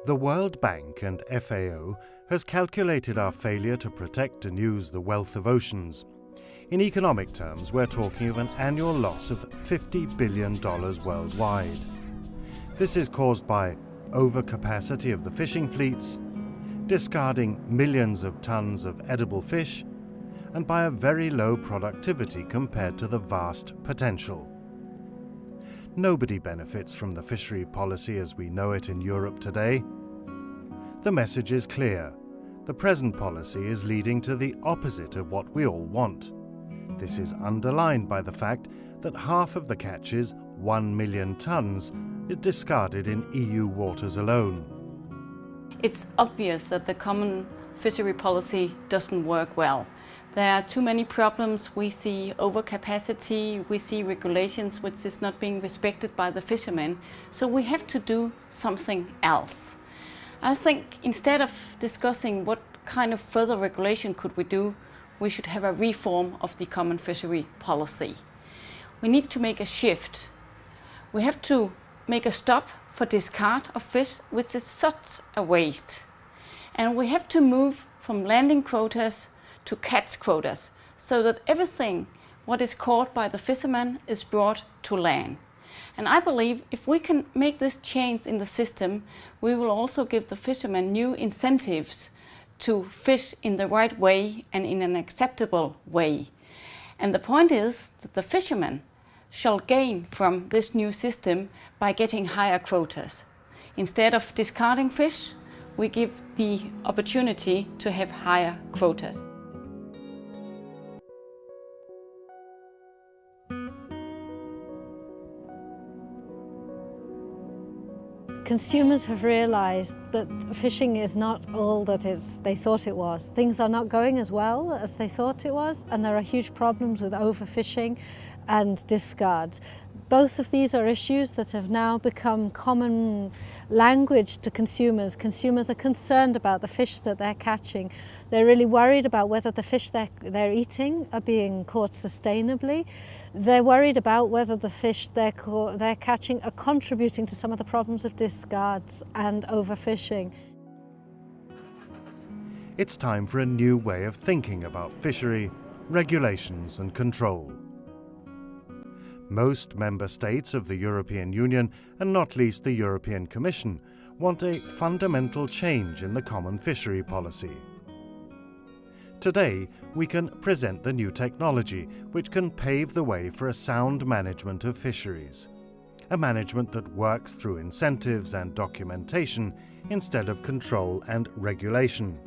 The World Bank and FAO has calculated our failure to protect and use the wealth of oceans. In economic terms, we're talking of an annual loss of $50 billion worldwide. This is caused by overcapacity of the fishing fleets, discarding millions of tons of edible fish, and by a very low productivity compared to the vast potential. Nobody benefits from the fishery policy as we know it in Europe today. The message is clear. The present policy is leading to the opposite of what we all want. This is underlined by the fact that half of the catches, 1 million tons, is discarded in EU waters alone. It's obvious that the common fishery policy doesn't work well. There are too many problems. We see overcapacity, we see regulations which is not being respected by the fishermen. So we have to do something else. I think instead of discussing what kind of further regulation could we do, we should have a reform of the common fishery policy. We need to make a shift. We have to make a stop for discard of fish, which is such a waste. And we have to move from landing quotas to catch quotas, so that everything what is caught by the fishermen is brought to land. And I believe if we can make this change in the system, we will also give the fishermen new incentives to fish in the right way and in an acceptable way. And the point is that the fishermen shall gain from this new system by getting higher quotas. Instead of discarding fish, we give the opportunity to have higher quotas. Consumers have realised that fishing is not all that they thought it was. Things are not going as well as they thought it was, and there are huge problems with overfishing and discards. Both of these are issues that have now become common language to consumers. Consumers are concerned about the fish that they're catching. They're really worried about whether the fish they're eating are being caught sustainably. They're worried about whether the fish they're catching are contributing to some of the problems of discards and overfishing. It's time for a new way of thinking about fishery, regulations and control. Most member states of the European Union, and not least the European Commission, want a fundamental change in the common fishery policy. Today, we can present the new technology which can pave the way for a sound management of fisheries. A management that works through incentives and documentation instead of control and regulation.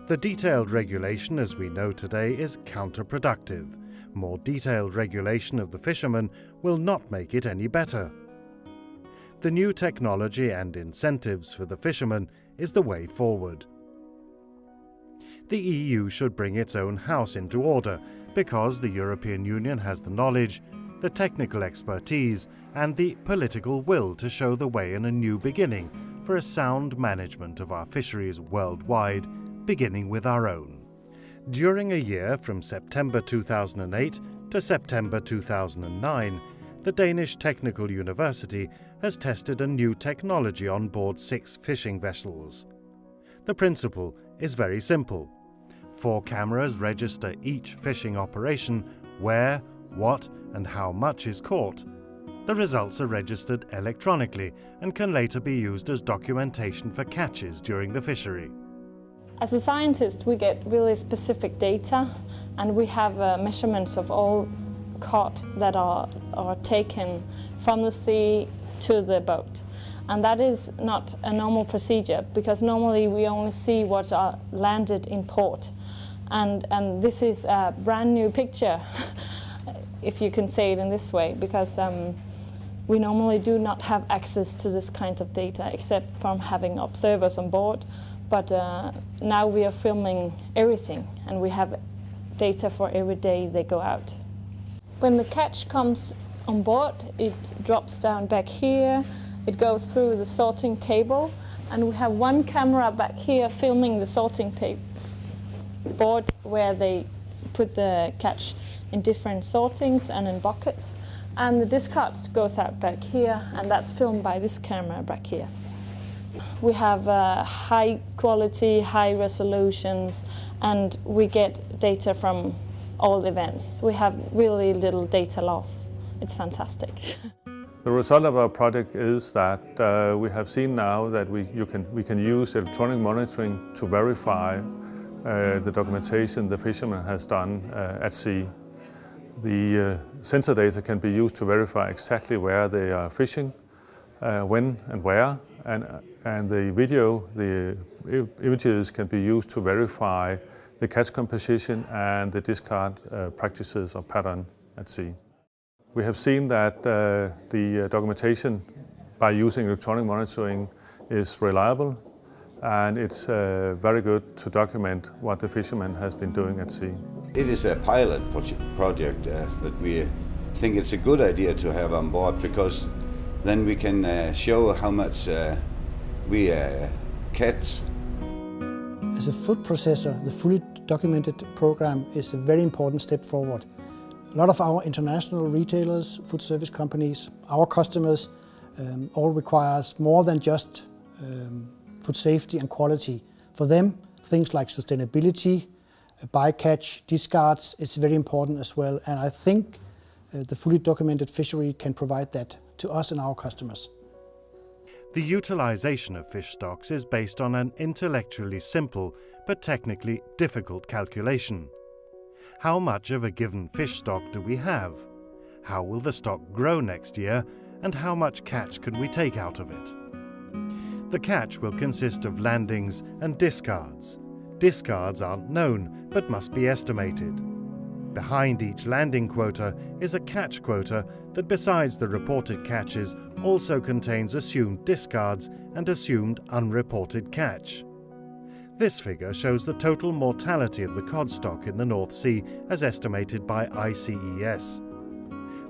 The detailed regulation as we know today is counterproductive. More detailed regulation of the fishermen will not make it any better. The new technology and incentives for the fishermen is the way forward. The EU should bring its own house into order because the European Union has the knowledge, the technical expertise and the political will to show the way in a new beginning for a sound management of our fisheries worldwide, beginning with our own. During a year from September 2008 to September 2009, the Danish Technical University has tested a new technology on board 6 fishing vessels. The principle is very simple. 4 cameras register each fishing operation, where, what and how much is caught. The results are registered electronically and can later be used as documentation for catches during the fishery. As a scientist, we get really specific data, and we have measurements of all caught that are taken from the sea to the boat. And that is not a normal procedure, because normally we only see what are landed in port. And this is a brand new picture, if you can say it in this way, because we normally do not have access to this kind of data, except from having observers on board. But now we are filming everything, and we have data for every day they go out. When the catch comes on board, it drops down back here, it goes through the sorting table, and we have one camera back here filming the sorting board where they put the catch in different sortings and in buckets. And the discards goes out back here, and that's filmed by this camera back here. We have high quality, high resolutions, and we get data from all events. We have really little data loss. It's fantastic. The result of our project is that we have seen now that we can use electronic monitoring to verify the documentation the fisherman has done at sea. The sensor data can be used to verify exactly where they are fishing, when and where, and the video, the images can be used to verify the catch composition and the discard practices or pattern at sea. We have seen that the documentation by using electronic monitoring is reliable, and it's very good to document what the fisherman has been doing at sea. It is a pilot project that we think it's a good idea to have on board, because then we can show how much we catch. As a food processor, the fully documented program is a very important step forward. A lot of our international retailers, food service companies, our customers all requires more than just food safety and quality. For them, things like sustainability, bycatch, discards, it's very important as well. And I think the fully documented fishery can provide that to us and our customers. The utilization of fish stocks is based on an intellectually simple but technically difficult calculation. How much of a given fish stock do we have? How will the stock grow next year, and how much catch can we take out of it? The catch will consist of landings and discards. Discards aren't known but must be estimated. Behind each landing quota is a catch quota that, besides the reported catches, also contains assumed discards and assumed unreported catch. This figure shows the total mortality of the cod stock in the North Sea as estimated by ICES.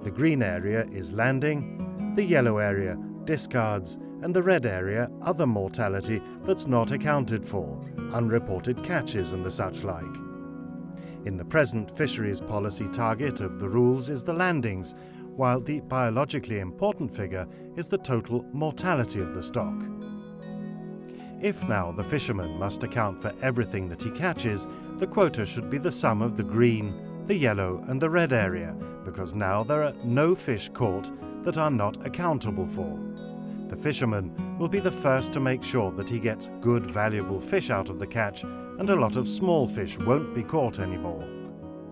The green area is landing, the yellow area discards, and the red area other mortality that's not accounted for, unreported catches and the such like. In the present fisheries policy target of the rules is the landings, while the biologically important figure is the total mortality of the stock. If now the fisherman must account for everything that he catches, the quota should be the sum of the green, the yellow and the red area, because now there are no fish caught that are not accountable for. The fisherman will be the first to make sure that he gets good valuable fish out of the catch, and a lot of small fish won't be caught anymore.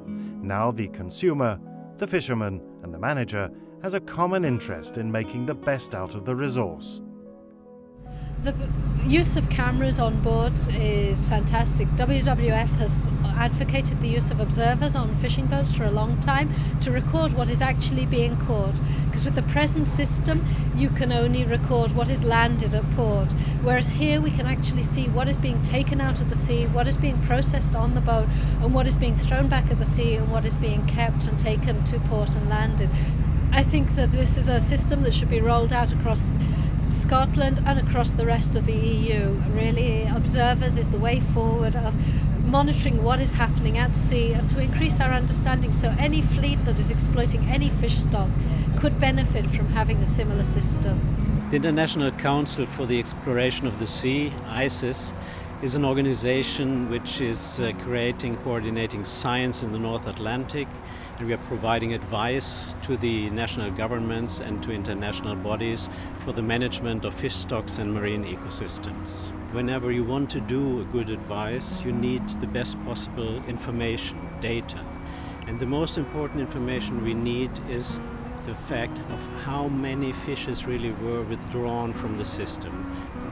Now the consumer, the fisherman and the manager has a common interest in making the best out of the resource. The use of cameras on boards is fantastic. WWF has advocated the use of observers on fishing boats for a long time to record what is actually being caught, because with the present system you can only record what is landed at port, whereas here we can actually see what is being taken out of the sea, what is being processed on the boat, and what is being thrown back at the sea, and what is being kept and taken to port and landed. I think that this is a system that should be rolled out across Scotland and across the rest of the EU. Really, observers is the way forward of monitoring what is happening at sea and to increase our understanding, so any fleet that is exploiting any fish stock could benefit from having a similar system. The International Council for the Exploration of the Sea, ICES, is an organization which is coordinating science in the North Atlantic, and we are providing advice to the national governments and to international bodies for the management of fish stocks and marine ecosystems. Whenever you want to do a good advice, you need the best possible information, data. And the most important information we need is the fact of how many fishes really were withdrawn from the system.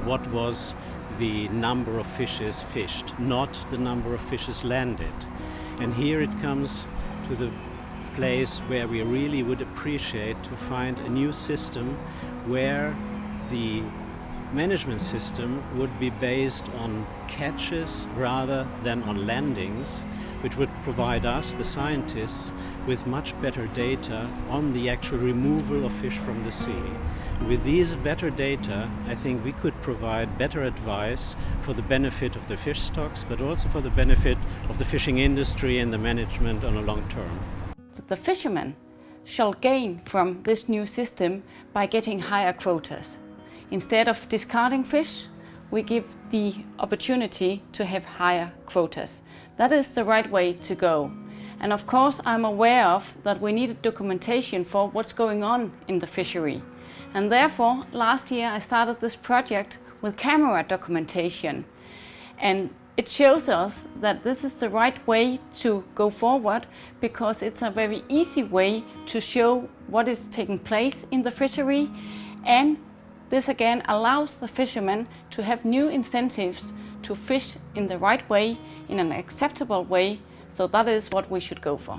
What was the number of fishes fished, not the number of fishes landed. And here it comes to the place where we really would appreciate to find a new system where the management system would be based on catches rather than on landings, which would provide us, the scientists, with much better data on the actual removal of fish from the sea. With these better data, I think we could provide better advice for the benefit of the fish stocks, but also for the benefit of the fishing industry and the management on a long term. The fishermen shall gain from this new system by getting higher quotas. Instead of discarding fish, we give the opportunity to have higher quotas. That is the right way to go. And of course, I'm aware of that we needed documentation for what's going on in the fishery. And therefore, last year I started this project with camera documentation. And it shows us that this is the right way to go forward, because it's a very easy way to show what is taking place in the fishery, and this again allows the fishermen to have new incentives to fish in the right way, in an acceptable way, so that is what we should go for.